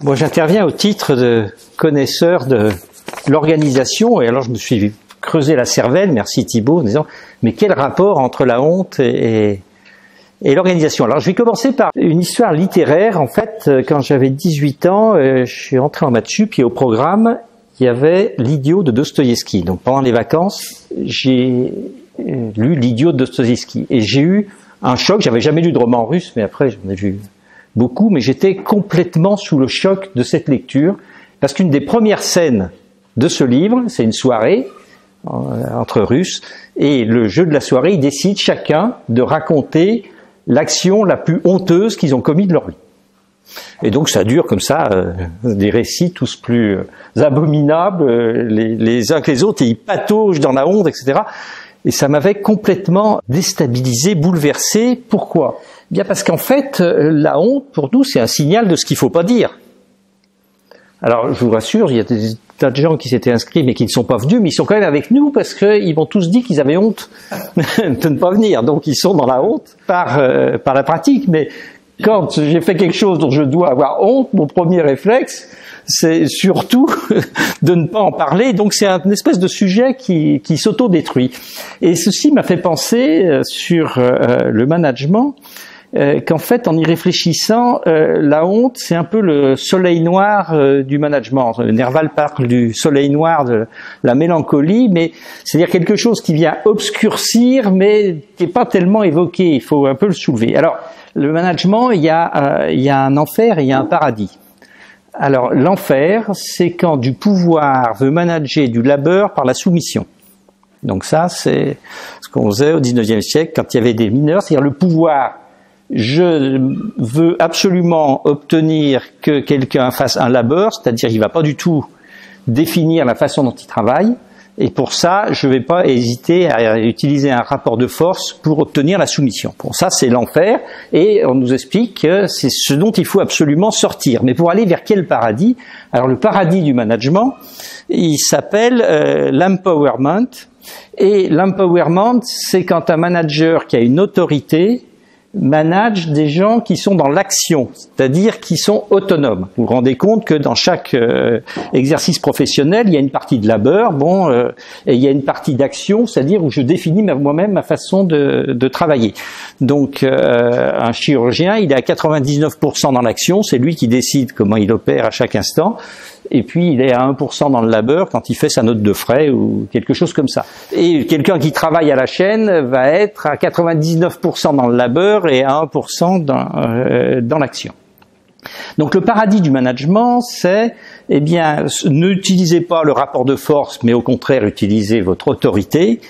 Moi, j'interviens au titre de connaisseur de l'organisation, et alors je me suis creusé la cervelle, merci Thibaut, en disant, mais quel rapport entre la honte et l'organisation? Alors, je vais commencer par une histoire littéraire. En fait, quand j'avais 18 ans, je suis entré en maths sup, et au programme, il y avait l'Idiot de Dostoïevski. Donc, pendant les vacances, j'ai lu l'Idiot de Dostoïevski, et j'ai eu un choc. J'avais jamais lu de roman russe, mais après, j'en ai vu beaucoup, mais j'étais complètement sous le choc de cette lecture, parce qu'une des premières scènes de ce livre, c'est une soirée entre Russes, et le jeu de la soirée, ils décident chacun de raconter l'action la plus honteuse qu'ils ont commise de leur vie. Et donc ça dure comme ça, des récits tous plus abominables, les uns que les autres, et ils pataugent dans la honte, etc. Et ça m'avait complètement déstabilisé, bouleversé. Pourquoi ? Bien parce qu'en fait, la honte, pour nous, c'est un signal de ce qu'il ne faut pas dire. Alors, je vous rassure, il y a des tas de gens qui s'étaient inscrits mais qui ne sont pas venus, mais ils sont quand même avec nous parce qu'ils m'ont tous dit qu'ils avaient honte de ne pas venir. Donc, ils sont dans la honte par la pratique. Mais quand j'ai fait quelque chose dont je dois avoir honte, mon premier réflexe, c'est surtout de ne pas en parler. Donc, c'est une espèce de sujet qui s'auto-détruit. Et ceci m'a fait penser sur le management, qu'en fait, en y réfléchissant, la honte, c'est un peu le soleil noir du management. Nerval parle du soleil noir de la mélancolie, mais c'est-à-dire quelque chose qui vient obscurcir, mais qui n'est pas tellement évoqué. Il faut un peu le soulever. Alors, le management, il y a un enfer et il y a un paradis. Alors, l'enfer, c'est quand du pouvoir veut manager du labeur par la soumission. Donc ça, c'est ce qu'on faisait au XIXe siècle quand il y avait des mineurs, c'est-à-dire le pouvoir. Je veux absolument obtenir que quelqu'un fasse un labeur, c'est-à-dire il va pas du tout définir la façon dont il travaille, et pour ça, je vais pas hésiter à utiliser un rapport de force pour obtenir la soumission. Bon, ça c'est l'enfer, et on nous explique que c'est ce dont il faut absolument sortir. Mais pour aller vers quel paradis? Alors le paradis du management, il s'appelle l'empowerment, et l'empowerment, c'est quand un manager qui a une autorité manage des gens qui sont dans l'action, c'est-à-dire qui sont autonomes. Vous vous rendez compte que dans chaque exercice professionnel, il y a une partie de labeur, et il y a une partie d'action, c'est-à-dire où je définis moi-même ma façon de travailler. Donc, un chirurgien, il est à 99% dans l'action, c'est lui qui décide comment il opère à chaque instant. Et puis il est à 1% dans le labeur quand il fait sa note de frais ou quelque chose comme ça. Et quelqu'un qui travaille à la chaîne va être à 99% dans le labeur et à 1% dans l'action. Donc le paradis du management, c'est, n'utilisez pas le rapport de force, mais au contraire utilisez votre autorité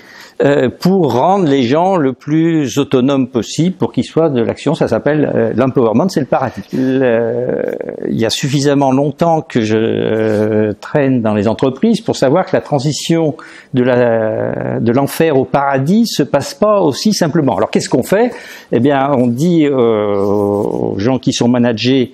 pour rendre les gens le plus autonomes possible pour qu'ils soient de l'action. Ça s'appelle l'empowerment, c'est le paradis. Il y a suffisamment longtemps que je traîne dans les entreprises pour savoir que la transition de l'enfer au paradis se passe pas aussi simplement. Alors qu'est-ce qu'on fait? On dit aux gens qui sont managés,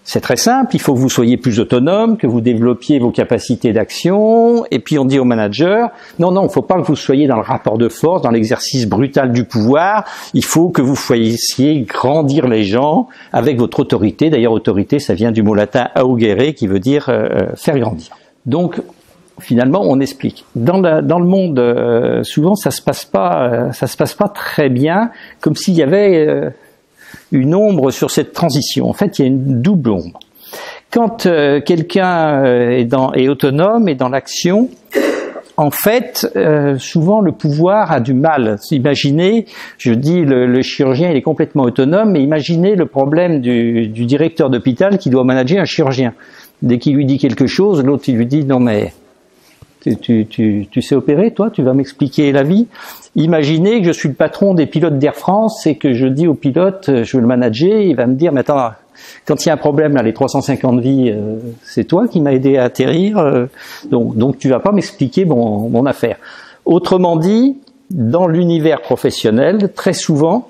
c'est très simple, il faut que vous soyez plus autonome, que vous développiez vos capacités d'action, et puis on dit aux managers, non, il ne faut pas que vous soyez dans le rapport de force, dans l'exercice brutal du pouvoir, il faut que vous fassiez grandir les gens avec votre autorité. D'ailleurs, autorité, ça vient du mot latin augere, qui veut dire faire grandir. Donc, finalement, on explique. Dans le monde, souvent, ça se passe pas très bien, comme s'il y avait une ombre sur cette transition. En fait, il y a une double ombre. Quand quelqu'un est autonome et dans l'action, en fait, souvent le pouvoir a du mal. Imaginez, je dis le chirurgien il est complètement autonome, mais imaginez le problème du directeur d'hôpital qui doit manager un chirurgien. Dès qu'il lui dit quelque chose, l'autre il lui dit non mais tu sais opérer, toi, tu vas m'expliquer la vie. Imaginez que je suis le patron des pilotes d'Air France et que je dis au pilote, je veux le manager, il va me dire, mais attends, quand il y a un problème, là, les 350 vies, c'est toi qui m'as aidé à atterrir, donc tu vas pas m'expliquer mon affaire. Autrement dit, dans l'univers professionnel, très souvent,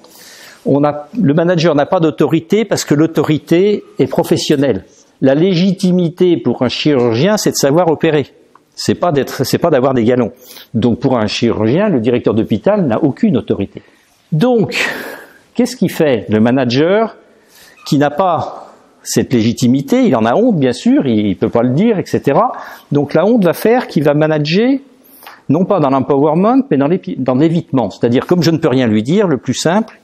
le manager n'a pas d'autorité parce que l'autorité est professionnelle. La légitimité pour un chirurgien, c'est de savoir opérer. C'est pas d'avoir des galons. Donc pour un chirurgien, le directeur d'hôpital n'a aucune autorité. Donc, qu'est-ce qu'il fait le manager qui n'a pas cette légitimité, il en a honte bien sûr, il peut pas le dire, etc. Donc la honte va faire qu'il va manager, non pas dans l'empowerment, mais dans l'évitement. C'est-à-dire, comme je ne peux rien lui dire, le plus simple,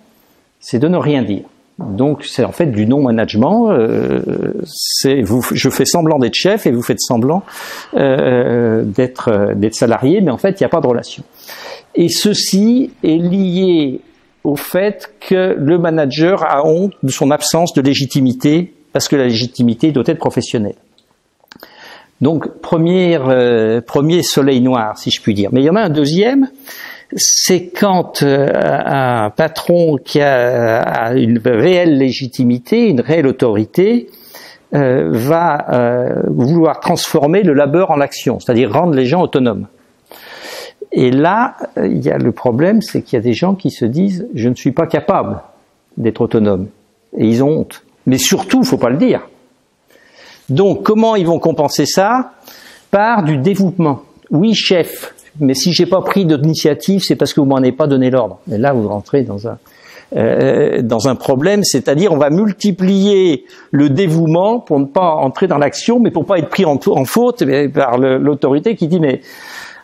c'est de ne rien dire. Donc c'est en fait du non-management, je fais semblant d'être chef et vous faites semblant d'être salarié, mais en fait il n'y a pas de relation. Et ceci est lié au fait que le manager a honte de son absence de légitimité, parce que la légitimité doit être professionnelle. Donc premier soleil noir, si je puis dire. Mais il y en a un deuxième, c'est quand un patron qui a une réelle légitimité, une réelle autorité, va vouloir transformer le labeur en action, c'est-à-dire rendre les gens autonomes. Et là, il y a le problème, c'est qu'il y a des gens qui se disent « je ne suis pas capable d'être autonome ». Et ils ont honte. Mais surtout, il ne faut pas le dire. Donc, comment ils vont compenser ça? Par du dévouement. Oui, chef, mais si j'ai pas pris d'initiative, c'est parce que vous m'en avez pas donné l'ordre. Et là, vous rentrez dans un problème, c'est-à-dire on va multiplier le dévouement pour ne pas entrer dans l'action, mais pour pas être pris en faute par l'autorité qui dit mais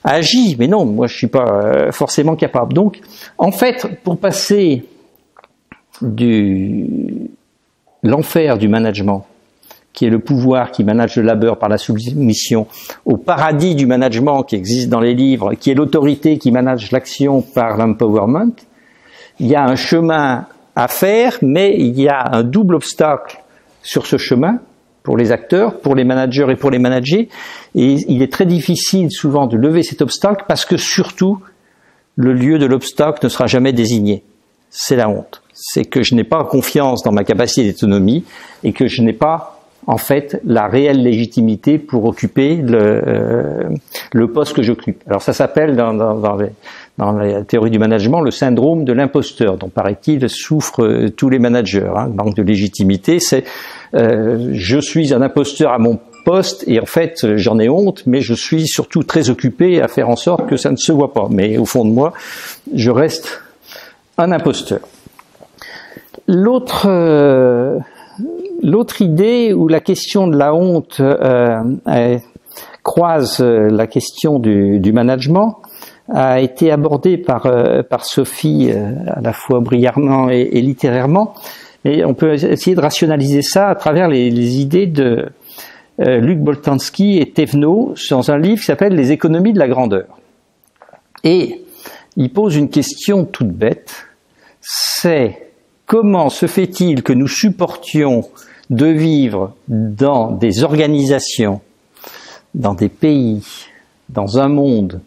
agis, mais non, moi je suis pas forcément capable. Donc, en fait, pour passer l'enfer du management, qui est le pouvoir qui manage le labeur par la soumission, au paradis du management qui existe dans les livres, qui est l'autorité qui manage l'action par l'empowerment, il y a un chemin à faire, mais il y a un double obstacle sur ce chemin, pour les acteurs, pour les managers et pour les managers, et il est très difficile souvent de lever cet obstacle parce que surtout, le lieu de l'obstacle ne sera jamais désigné. C'est la honte. C'est que je n'ai pas confiance dans ma capacité d'autonomie et que je n'ai pas, en fait, la réelle légitimité pour occuper le poste que j'occupe. Alors ça s'appelle dans la théorie du management le syndrome de l'imposteur, dont paraît-il souffrent tous les managers. Manque de légitimité, c'est je suis un imposteur à mon poste et en fait j'en ai honte, mais je suis surtout très occupé à faire en sorte que ça ne se voit pas. Mais au fond de moi, je reste un imposteur. L'autre idée où la question de la honte croise la question du management a été abordée par Sophie à la fois brillamment et littérairement, mais on peut essayer de rationaliser ça à travers les idées de Luc Boltanski et Thévenot dans un livre qui s'appelle « Les économies de la grandeur ». Et il pose une question toute bête, c'est comment se fait-il que nous supportions de vivre dans des organisations, dans des pays, dans un monde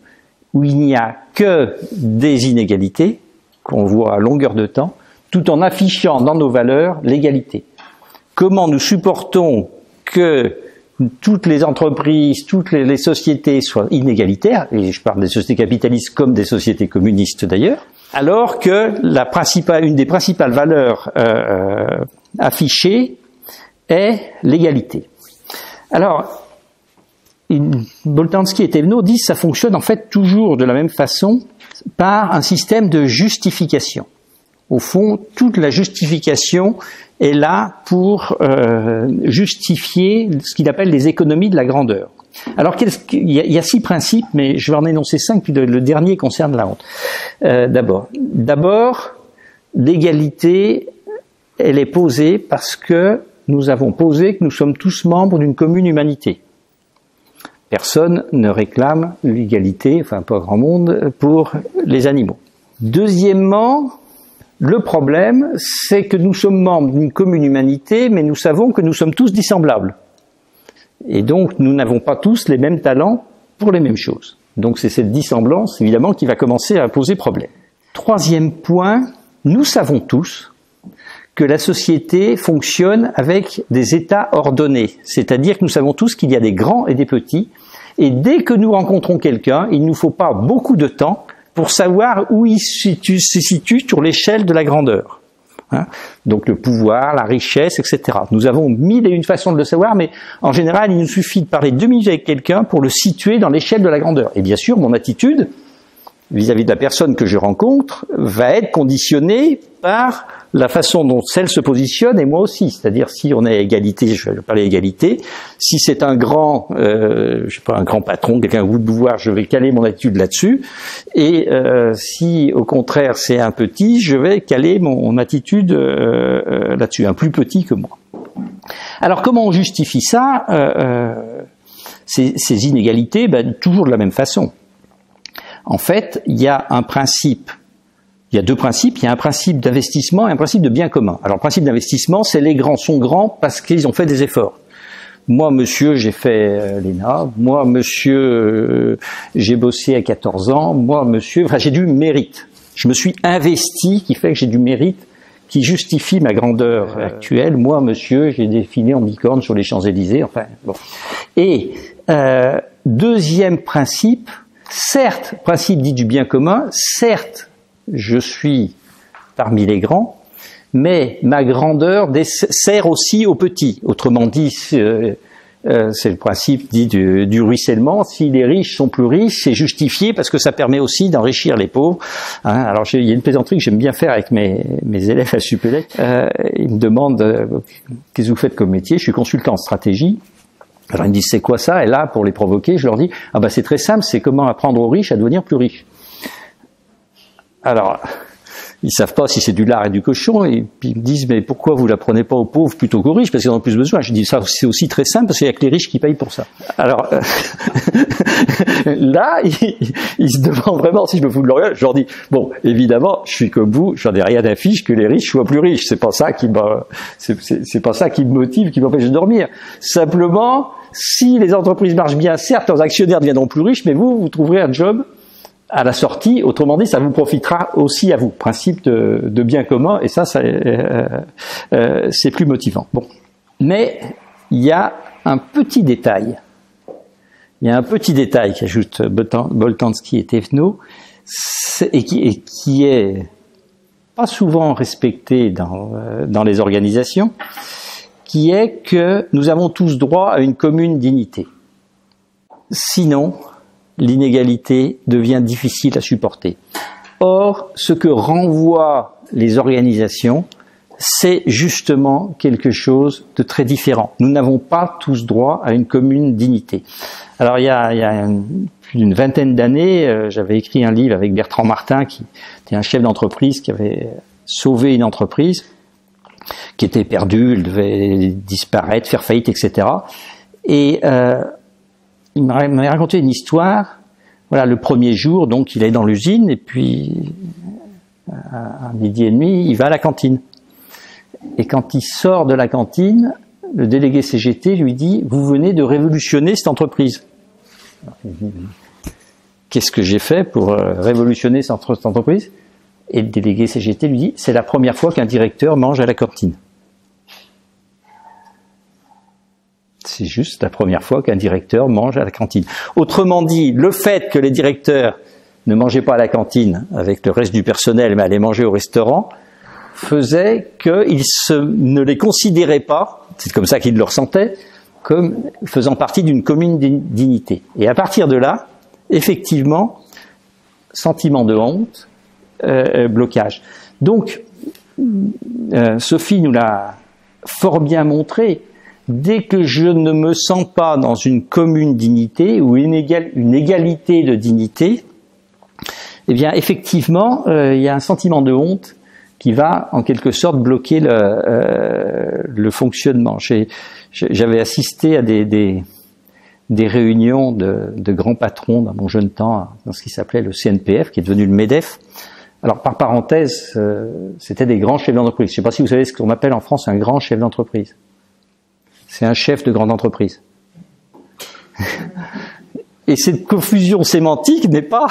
où il n'y a que des inégalités, qu'on voit à longueur de temps, tout en affichant dans nos valeurs l'égalité. Comment nous supportons que toutes les entreprises, toutes les sociétés soient inégalitaires, et je parle des sociétés capitalistes comme des sociétés communistes d'ailleurs, alors que une des principales valeurs affichées est l'égalité. Alors, Boltanski et Thévenot disent que ça fonctionne en fait toujours de la même façon par un système de justification. Au fond, toute la justification est là pour justifier ce qu'il appelle les économies de la grandeur. Alors, il y a 6 principes, mais je vais en énoncer 5, puis le dernier concerne la honte. D'abord, l'égalité, elle est posée parce que nous avons posé que nous sommes tous membres d'une commune humanité. Personne ne réclame l'égalité, enfin pas grand monde, pour les animaux. Deuxièmement, le problème, c'est que nous sommes membres d'une commune humanité, mais nous savons que nous sommes tous dissemblables. Et donc, nous n'avons pas tous les mêmes talents pour les mêmes choses. Donc, c'est cette dissemblance, évidemment, qui va commencer à poser problème. Troisième point, nous savons tous que la société fonctionne avec des états ordonnés. C'est-à-dire que nous savons tous qu'il y a des grands et des petits. Et dès que nous rencontrons quelqu'un, il ne nous faut pas beaucoup de temps pour savoir où il se situe sur l'échelle de la grandeur. Donc le pouvoir, la richesse, etc. Nous avons 1001 façons de le savoir, mais en général, il nous suffit de parler 2 minutes avec quelqu'un pour le situer dans l'échelle de la grandeur. Et bien sûr, mon attitude vis-à-vis de la personne que je rencontre va être conditionnée par la façon dont celle se positionne et moi aussi. C'est-à-dire si on est à égalité, je vais parler égalité, si c'est un grand, je sais pas, un grand patron, quelqu'un au bout de pouvoir, je vais caler mon attitude là-dessus. Et si au contraire c'est un petit, je vais caler mon attitude là-dessus, un plus petit que moi. Alors comment on justifie ça, ces inégalités? Toujours de la même façon. En fait, il y a un principe, il y a deux principes, il y a un principe d'investissement et un principe de bien commun. Alors le principe d'investissement, c'est les grands sont grands parce qu'ils ont fait des efforts. Moi, monsieur, j'ai fait l'ENA, moi, monsieur, j'ai bossé à 14 ans, moi, monsieur, enfin j'ai du mérite. Je me suis investi, qui fait que j'ai du mérite, qui justifie ma grandeur actuelle. Moi, monsieur, j'ai défilé en bicorne sur les Champs-Élysées, enfin, bon. Et deuxième principe, certes, principe dit du bien commun, certes, je suis parmi les grands, mais ma grandeur sert aussi aux petits. Autrement dit, c'est le principe dit du ruissellement. Si les riches sont plus riches, c'est justifié parce que ça permet aussi d'enrichir les pauvres. Hein, alors, il y a une plaisanterie que j'aime bien faire avec mes élèves à Supélec. Ils me demandent qu'est-ce que vous faites comme métier. Je suis consultant en stratégie. Alors ils me disent c'est quoi ça? Et là, pour les provoquer, je leur dis c'est très simple, c'est comment apprendre aux riches à devenir plus riches. Alors ils savent pas si c'est du lard et du cochon, et puis ils me disent mais pourquoi vous l'apprenez pas aux pauvres plutôt qu'aux riches parce qu'ils en ont plus besoin? Je dis ça c'est aussi très simple parce qu'il y a que les riches qui payent pour ça. Alors là ils se demandent vraiment si je me fous de leur gueule. Je leur dis bon évidemment je suis comme vous, j'en ai rien à fiche que les riches soient plus riches. C'est pas ça qui c'est pas ça qui me motive, qui m'empêche de dormir. Simplement si les entreprises marchent bien, certes leurs actionnaires deviendront plus riches, mais vous trouverez un job à la sortie, autrement dit, ça vous profitera aussi à vous. Principe de bien commun, et ça c'est plus motivant. Bon, mais il y a un petit détail. Il y a un petit détail qu'ajoute Boltanski et Thévenot, et qui est pas souvent respecté dans les organisations, qui est que nous avons tous droit à une commune dignité. Sinon, l'inégalité devient difficile à supporter. Or, ce que renvoient les organisations, c'est justement quelque chose de très différent. Nous n'avons pas tous droit à une commune dignité. Alors, il y a plus d'une vingtaine d'années, j'avais écrit un livre avec Bertrand Martin, qui était un chef d'entreprise qui avait sauvé une entreprise qui était perdue, elle devait disparaître, faire faillite, etc. Et il m'avait raconté une histoire. Voilà, le premier jour, donc il est dans l'usine et puis à midi et demi, il va à la cantine. Et quand il sort de la cantine, le délégué CGT lui dit « Vous venez de révolutionner cette entreprise. » Qu'est-ce que j'ai fait pour révolutionner cette entreprise? Et le délégué CGT lui dit « C'est la première fois qu'un directeur mange à la cantine. » C'est juste la première fois qu'un directeur mange à la cantine. Autrement dit, le fait que les directeurs ne mangeaient pas à la cantine avec le reste du personnel, mais allaient manger au restaurant, faisait qu'ils ne les considéraient pas, c'est comme ça qu'ils le ressentaient, comme faisant partie d'une commune dignité. Et à partir de là, effectivement, sentiment de honte, blocage. Donc, Sophie nous l'a fort bien montré. Dès que je ne me sens pas dans une commune dignité ou une égalité de dignité, eh bien effectivement, il y a un sentiment de honte qui va en quelque sorte bloquer le fonctionnement. J'avais assisté à des réunions de grands patrons dans mon jeune temps, dans ce qui s'appelait le CNPF, qui est devenu le MEDEF. Alors par parenthèse, c'était des grands chefs d'entreprise. Je ne sais pas si vous savez ce qu'on appelle en France un grand chef d'entreprise. C'est un chef de grande entreprise. Et cette confusion sémantique n'est pas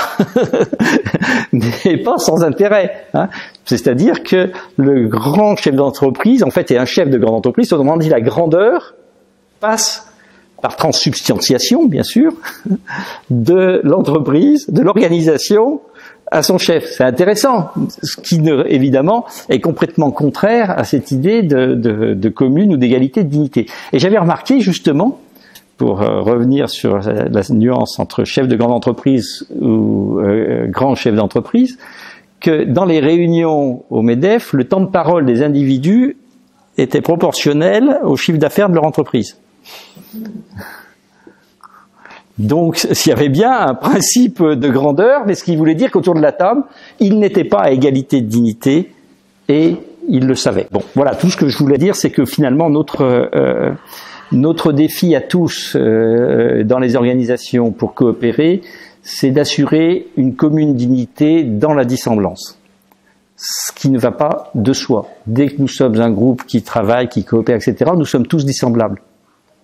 sans intérêt. Hein. C'est-à-dire que le grand chef d'entreprise, en fait, est un chef de grande entreprise. Autrement dit, la grandeur passe par transsubstantiation, bien sûr, de l'entreprise, de l'organisation à son chef. C'est intéressant, ce qui évidemment est complètement contraire à cette idée de commune ou d'égalité de dignité. Et j'avais remarqué justement pour revenir sur la nuance entre chef de grande entreprise ou grand chef d'entreprise, que dans les réunions au MEDEF, le temps de parole des individus était proportionnel au chiffre d'affaires de leur entreprise. Donc, s'il y avait bien un principe de grandeur, mais ce qui voulait dire qu'autour de la table, ils n'étaient pas à égalité de dignité et ils le savaient. Bon, voilà, tout ce que je voulais dire, c'est que finalement, notre défi à tous dans les organisations pour coopérer, c'est d'assurer une commune dignité dans la dissemblance. Ce qui ne va pas de soi. Dès que nous sommes un groupe qui travaille, qui coopère, etc., nous sommes tous dissemblables.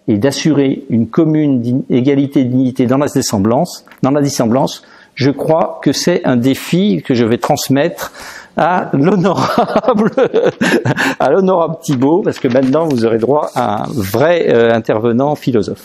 Et d'assurer une commune égalité de dignité dans la dissemblance, je crois que c'est un défi que je vais transmettre à l'honorable Thibault, parce que maintenant vous aurez droit à un vrai intervenant philosophe.